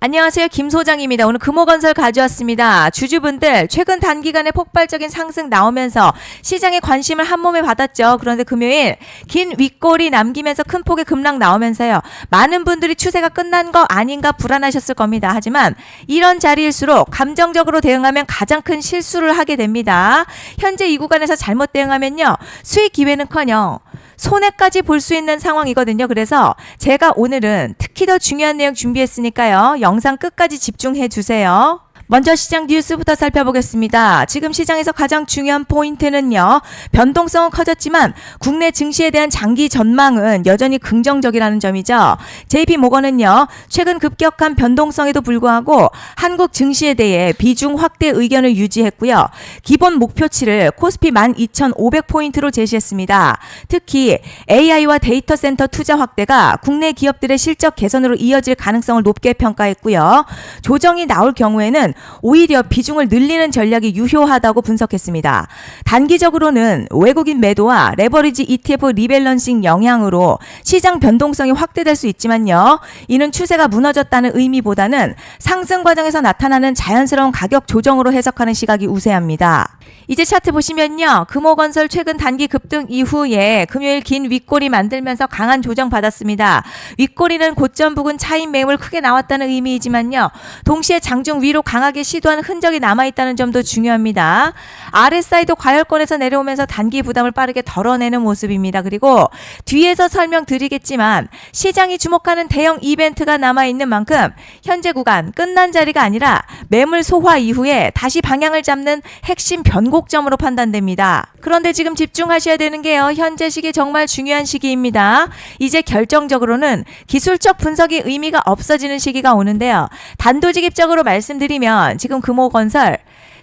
안녕하세요. 김 소장입니다. 오늘 금호건설 가져왔습니다. 주주분들 최근 단기간에 폭발적인 상승 나오면서 시장의 관심을 한몸에 받았죠. 그런데 금요일 긴 윗골이 남기면서 큰 폭의 급락 나오면서요. 많은 분들이 추세가 끝난 거 아닌가 불안하셨을 겁니다. 하지만 이런 자리일수록 감정적으로 대응하면 가장 큰 실수를 하게 됩니다. 현재 이 구간에서 잘못 대응하면요. 수익 기회는커녕 손해까지 볼 수 있는 상황이거든요. 그래서 제가 오늘은 특히 더 중요한 내용 준비했으니까요. 영상 끝까지 집중해 주세요. 먼저 시장 뉴스부터 살펴보겠습니다. 지금 시장에서 가장 중요한 포인트는요. 변동성은 커졌지만 국내 증시에 대한 장기 전망은 여전히 긍정적이라는 점이죠. JP모건은요. 최근 급격한 변동성에도 불구하고 한국 증시에 대해 비중 확대 의견을 유지했고요. 기본 목표치를 코스피 12,500포인트로 제시했습니다. 특히 AI와 데이터 센터 투자 확대가 국내 기업들의 실적 개선으로 이어질 가능성을 높게 평가했고요. 조정이 나올 경우에는 오히려 비중을 늘리는 전략이 유효하다고 분석했습니다. 단기적으로는 외국인 매도와 레버리지 ETF 리밸런싱 영향으로 시장 변동성이 확대될 수 있지만요. 이는 추세가 무너졌다는 의미보다는 상승 과정에서 나타나는 자연스러운 가격 조정으로 해석하는 시각이 우세합니다. 이제 차트 보시면요. 금호건설 최근 단기 급등 이후에 금요일 긴 윗골이 만들면서 강한 조정 받았습니다. 윗골이는 고점 부근 차익 매물 크게 나왔다는 의미이지만요. 동시에 장중 위로 강하게 시도한 흔적이 남아있다는 점도 중요합니다. RSI도 과열권에서 내려오면서 단기 부담을 빠르게 덜어내는 모습입니다. 그리고 뒤에서 설명드리겠지만 시장이 주목하는 대형 이벤트가 남아있는 만큼 현재 구간 끝난 자리가 아니라 매물 소화 이후에 다시 방향을 잡는 핵심 변곡점으로 판단됩니다. 그런데 지금 집중하셔야 되는 게요. 현재 시기 정말 중요한 시기입니다. 이제 결정적으로는 기술적 분석이 의미가 없어지는 시기가 오는데요. 단도직입적으로 말씀드리면 지금 금호건설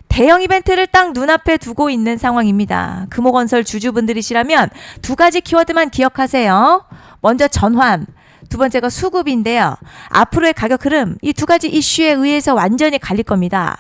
대형 이벤트를 딱 눈앞에 두고 있는 상황입니다. 금호건설 주주분들이시라면 두 가지 키워드만 기억하세요. 먼저 전환, 두 번째가 수급인데요. 앞으로의 가격 흐름, 이 두 가지 이슈에 의해서 완전히 갈릴 겁니다.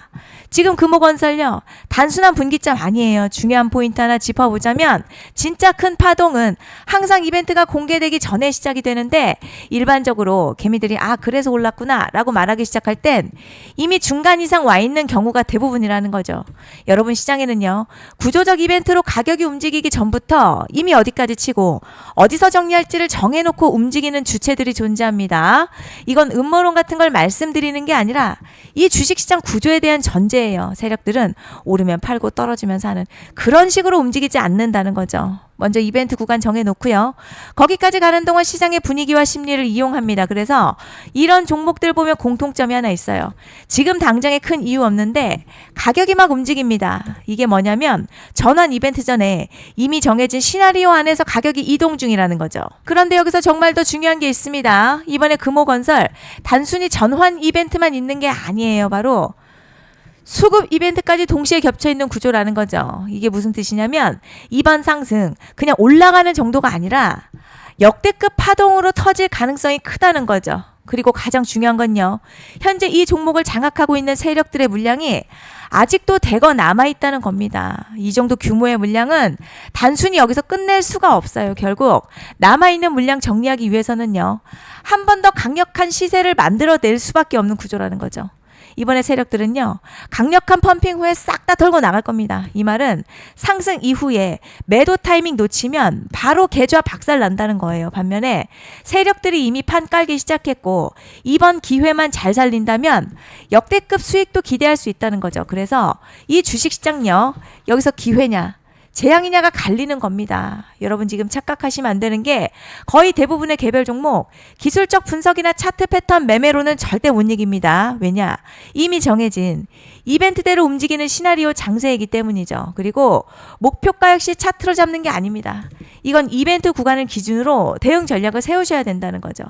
지금 금호건설요. 단순한 분기점 아니에요. 중요한 포인트 하나 짚어보자면 진짜 큰 파동은 항상 이벤트가 공개되기 전에 시작이 되는데 일반적으로 개미들이 그래서 올랐구나 라고 말하기 시작할 땐 이미 중간 이상 와 있는 경우가 대부분이라는 거죠. 여러분 시장에는요. 구조적 이벤트로 가격이 움직이기 전부터 이미 어디까지 치고 어디서 정리할지를 정해놓고 움직이는 주체들이 존재합니다. 이건 음모론 같은 걸 말씀드리는 게 아니라 이 주식시장 구조에 대한 전제예요. 세력들은 오르면 팔고 떨어지면 사는 그런 식으로 움직이지 않는다는 거죠. 먼저 이벤트 구간 정해놓고요. 거기까지 가는 동안 시장의 분위기와 심리를 이용합니다. 그래서 이런 종목들 보면 공통점이 하나 있어요. 지금 당장에 큰 이유 없는데 가격이 막 움직입니다. 이게 뭐냐면 전환 이벤트 전에 이미 정해진 시나리오 안에서 가격이 이동 중이라는 거죠. 그런데 여기서 정말 더 중요한 게 있습니다. 이번에 금호건설 단순히 전환 이벤트만 있는 게 아니에요. 바로 수급 이벤트까지 동시에 겹쳐있는 구조라는 거죠. 이게 무슨 뜻이냐면 이번 상승 그냥 올라가는 정도가 아니라 역대급 파동으로 터질 가능성이 크다는 거죠. 그리고 가장 중요한 건요. 현재 이 종목을 장악하고 있는 세력들의 물량이 아직도 대거 남아있다는 겁니다. 이 정도 규모의 물량은 단순히 여기서 끝낼 수가 없어요. 결국 남아있는 물량 정리하기 위해서는요. 한 번 더 강력한 시세를 만들어낼 수밖에 없는 구조라는 거죠. 이번에 세력들은요. 강력한 펌핑 후에 싹 다 털고 나갈 겁니다. 이 말은 상승 이후에 매도 타이밍 놓치면 바로 계좌 박살 난다는 거예요. 반면에 세력들이 이미 판 깔기 시작했고 이번 기회만 잘 살린다면 역대급 수익도 기대할 수 있다는 거죠. 그래서 이 주식시장요. 여기서 기회냐 재앙이냐가 갈리는 겁니다. 여러분 지금 착각하시면 안 되는 게 거의 대부분의 개별 종목 기술적 분석이나 차트 패턴 매매로는 절대 못 이깁니다. 왜냐? 이미 정해진 이벤트대로 움직이는 시나리오 장세이기 때문이죠. 그리고 목표가 역시 차트로 잡는 게 아닙니다. 이건 이벤트 구간을 기준으로 대응 전략을 세우셔야 된다는 거죠.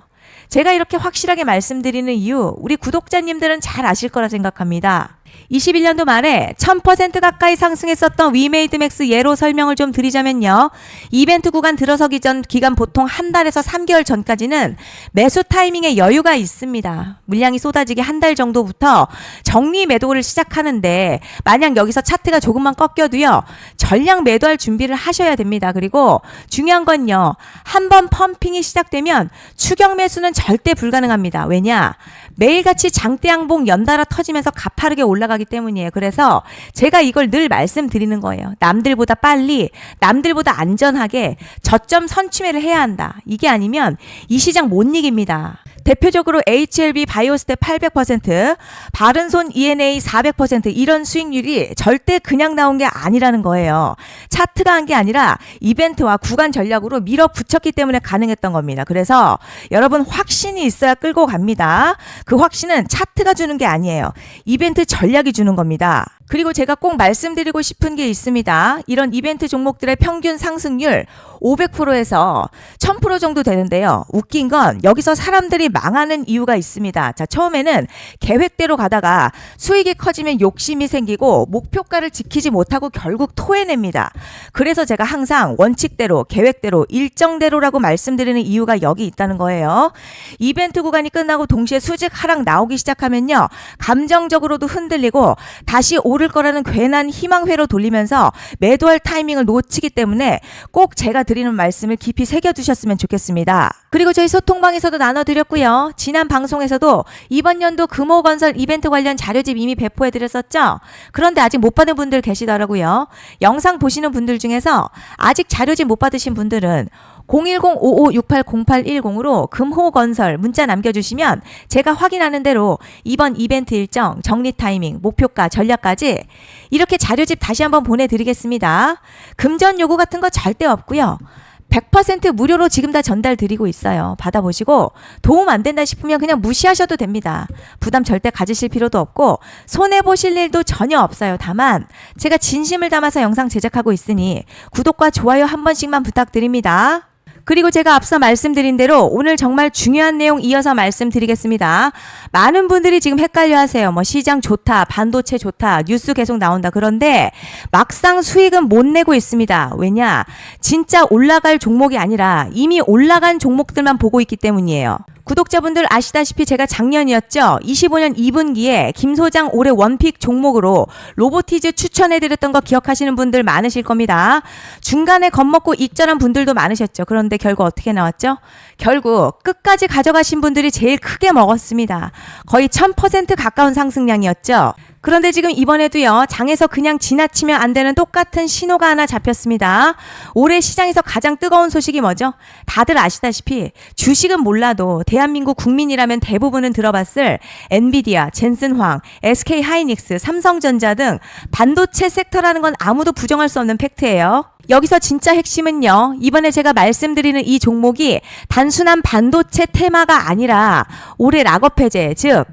제가 이렇게 확실하게 말씀드리는 이유 우리 구독자님들은 잘 아실 거라 생각합니다. 21년도 말에 1000% 가까이 상승했었던 위메이드맥스 예로 설명을 좀 드리자면요. 이벤트 구간 들어서기 전 기간 보통 한 달에서 3개월 전까지는 매수 타이밍에 여유가 있습니다. 물량이 쏟아지기 한 달 정도부터 정리 매도를 시작하는데 만약 여기서 차트가 조금만 꺾여도요. 전량 매도할 준비를 하셔야 됩니다. 그리고 중요한 건요. 한번 펌핑이 시작되면 추격 매수 흡수는 절대 불가능합니다. 왜냐? 매일같이 장대양봉 연달아 터지면서 가파르게 올라가기 때문이에요. 그래서 제가 이걸 늘 말씀드리는 거예요. 남들보다 빨리, 남들보다 안전하게 저점 선취매를 해야 한다. 이게 아니면 이 시장 못 이깁니다. 대표적으로 HLB 바이오스텝 800%, 바른손 ENA 400% 이런 수익률이 절대 그냥 나온 게 아니라는 거예요. 차트가 한 게 아니라 이벤트와 구간 전략으로 밀어붙였기 때문에 가능했던 겁니다. 그래서 여러분 확신이 있어야 끌고 갑니다. 그 확신은 차트가 주는 게 아니에요. 이벤트 전략이 주는 겁니다. 그리고 제가 꼭 말씀드리고 싶은 게 있습니다. 이런 이벤트 종목들의 평균 상승률 500%에서 1000% 정도 되는데요. 웃긴 건 여기서 사람들이 망하는 이유가 있습니다. 자, 처음에는 계획대로 가다가 수익이 커지면 욕심이 생기고 목표가를 지키지 못하고 결국 토해냅니다. 그래서 제가 항상 원칙대로, 계획대로, 일정대로라고 말씀드리는 이유가 여기 있다는 거예요. 이벤트 구간이 끝나고 동시에 수직 하락 나오기 시작하면요. 감정적으로도 흔들리고 다시 오를 거라는 괜한 희망회로 돌리면서 매도할 타이밍을 놓치기 때문에 꼭 제가 드리는 말씀을 깊이 새겨두셨으면 좋겠습니다. 그리고 저희 소통방에서도 나눠드렸고요. 지난 방송에서도 이번 연도 금호건설 이벤트 관련 자료집 이미 배포해드렸었죠. 그런데 아직 못 받은 분들 계시더라고요. 영상 보시는 분들 중에서 아직 자료집 못 받으신 분들은 010-5568-0810으로 금호건설 문자 남겨주시면 제가 확인하는 대로 이번 이벤트 일정, 정리 타이밍, 목표가, 전략까지 이렇게 자료집 다시 한번 보내드리겠습니다. 금전 요구 같은 거 절대 없고요. 100% 무료로 지금 다 전달 드리고 있어요. 받아보시고 도움 안 된다 싶으면 그냥 무시하셔도 됩니다. 부담 절대 가지실 필요도 없고 손해보실 일도 전혀 없어요. 다만 제가 진심을 담아서 영상 제작하고 있으니 구독과 좋아요 한 번씩만 부탁드립니다. 그리고 제가 앞서 말씀드린 대로 오늘 정말 중요한 내용 이어서 말씀드리겠습니다. 많은 분들이 지금 헷갈려 하세요. 뭐 시장 좋다, 반도체 좋다, 뉴스 계속 나온다. 그런데 막상 수익은 못 내고 있습니다. 왜냐? 진짜 올라갈 종목이 아니라 이미 올라간 종목들만 보고 있기 때문이에요. 구독자분들 아시다시피 제가 작년이었죠. 25년 2분기에 김 소장 올해 원픽 종목으로 로보티즈 추천해드렸던 거 기억하시는 분들 많으실 겁니다. 중간에 겁먹고 익절한 분들도 많으셨죠. 그런데 결국 어떻게 나왔죠? 결국 끝까지 가져가신 분들이 제일 크게 먹었습니다. 거의 1000% 가까운 상승량이었죠. 그런데 지금 이번에도요. 장에서 그냥 지나치면 안 되는 똑같은 신호가 하나 잡혔습니다. 올해 시장에서 가장 뜨거운 소식이 뭐죠? 다들 아시다시피 주식은 몰라도 대한민국 국민이라면 대부분은 들어봤을 엔비디아, 젠슨황, SK하이닉스, 삼성전자 등 반도체 섹터라는 건 아무도 부정할 수 없는 팩트예요. 여기서 진짜 핵심은요. 이번에 제가 말씀드리는 이 종목이 단순한 반도체 테마가 아니라 올해 락업 해제, 즉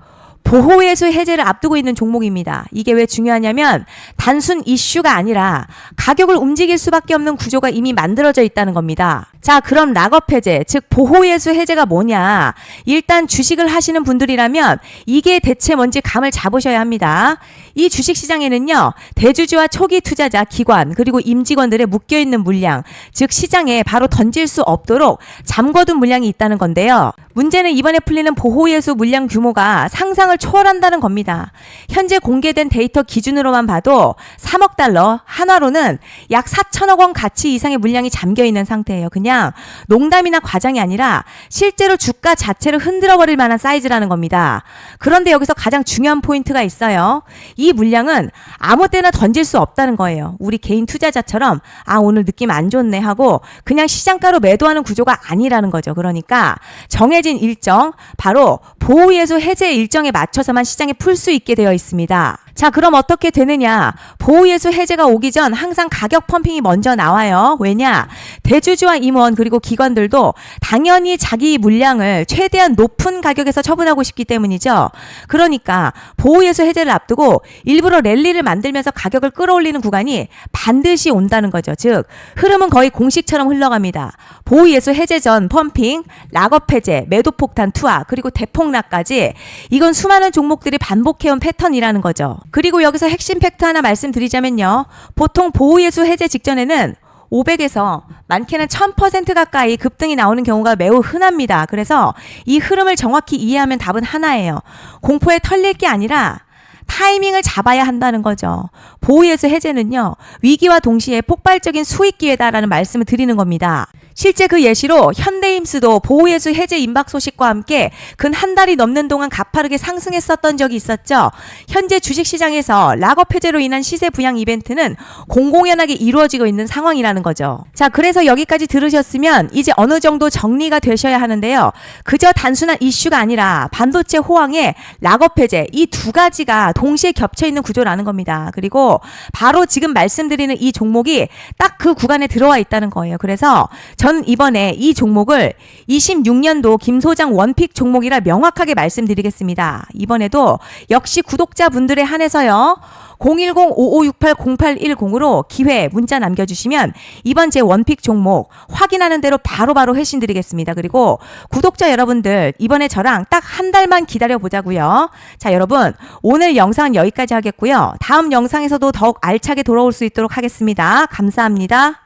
보호예수 해제를 앞두고 있는 종목입니다. 이게 왜 중요하냐면 단순 이슈가 아니라 가격을 움직일 수밖에 없는 구조가 이미 만들어져 있다는 겁니다. 자, 그럼 락업 해제, 즉 보호예수 해제가 뭐냐? 일단 주식을 하시는 분들이라면 이게 대체 뭔지 감을 잡으셔야 합니다. 이 주식시장에는요. 대주주와 초기 투자자, 기관, 그리고 임직원들의 묶여있는 물량, 즉 시장에 바로 던질 수 없도록 잠궈둔 물량이 있다는 건데요. 문제는 이번에 풀리는 보호예수 물량 규모가 상상을 초월한다는 겁니다. 현재 공개된 데이터 기준으로만 봐도 3억 달러, 한화로는 약 4천억 원 가치 이상의 물량이 잠겨있는 상태예요. 그냥 농담이나 과장이 아니라 실제로 주가 자체를 흔들어버릴 만한 사이즈라는 겁니다. 그런데 여기서 가장 중요한 포인트가 있어요. 이 물량은 아무 때나 던질 수 없다는 거예요. 우리 개인 투자자처럼 오늘 느낌 안 좋네 하고 그냥 시장가로 매도하는 구조가 아니라는 거죠. 그러니까 정해진 일정, 바로 보호예수 해제 일정에 맞춰서만 시장에 풀 수 있게 되어 있습니다. 자, 그럼 어떻게 되느냐? 보호예수 해제가 오기 전 항상 가격 펌핑이 먼저 나와요. 왜냐? 대주주와 임원 그리고 기관들도 당연히 자기 물량을 최대한 높은 가격에서 처분하고 싶기 때문이죠. 그러니까 보호예수 해제를 앞두고 일부러 랠리를 만들면서 가격을 끌어올리는 구간이 반드시 온다는 거죠. 즉 흐름은 거의 공식처럼 흘러갑니다. 보호예수 해제 전 펌핑, 락업 해제, 매도 폭탄 투하, 그리고 대폭락까지 이건 수많은 종목들이 반복해온 패턴이라는 거죠. 그리고 여기서 핵심 팩트 하나 말씀드리자면요. 보통 보호예수 해제 직전에는 500에서 많게는 1000% 가까이 급등이 나오는 경우가 매우 흔합니다. 그래서 이 흐름을 정확히 이해하면 답은 하나예요. 공포에 털릴 게 아니라 타이밍을 잡아야 한다는 거죠. 보호예수 해제는요. 위기와 동시에 폭발적인 수익 기회다라는 말씀을 드리는 겁니다. 실제 그 예시로 현대임스도 보호예수 해제 임박 소식과 함께 근 한 달이 넘는 동안 가파르게 상승했었던 적이 있었죠. 현재 주식시장에서 락업 해제로 인한 시세 부양 이벤트는 공공연하게 이루어지고 있는 상황이라는 거죠. 자, 그래서 여기까지 들으셨으면 이제 어느 정도 정리가 되셔야 하는데요. 그저 단순한 이슈가 아니라 반도체 호황에 락업 해제 이 두 가지가 동시에 겹쳐 있는 구조라는 겁니다. 그리고 바로 지금 말씀드리는 이 종목이 딱 그 구간에 들어와 있다는 거예요. 그래서 전 이번에 이 종목을 26년도 김 소장 원픽 종목이라 명확하게 말씀드리겠습니다. 이번에도 역시 구독자분들에 한해서요. 010-5568-0810으로 기회 문자 남겨주시면 이번 제 원픽 종목 확인하는 대로 바로바로 회신드리겠습니다. 그리고 구독자 여러분들 이번에 저랑 딱 한 달만 기다려보자고요. 자, 여러분 오늘 영상은 여기까지 하겠고요. 다음 영상에서도 더욱 알차게 돌아올 수 있도록 하겠습니다. 감사합니다.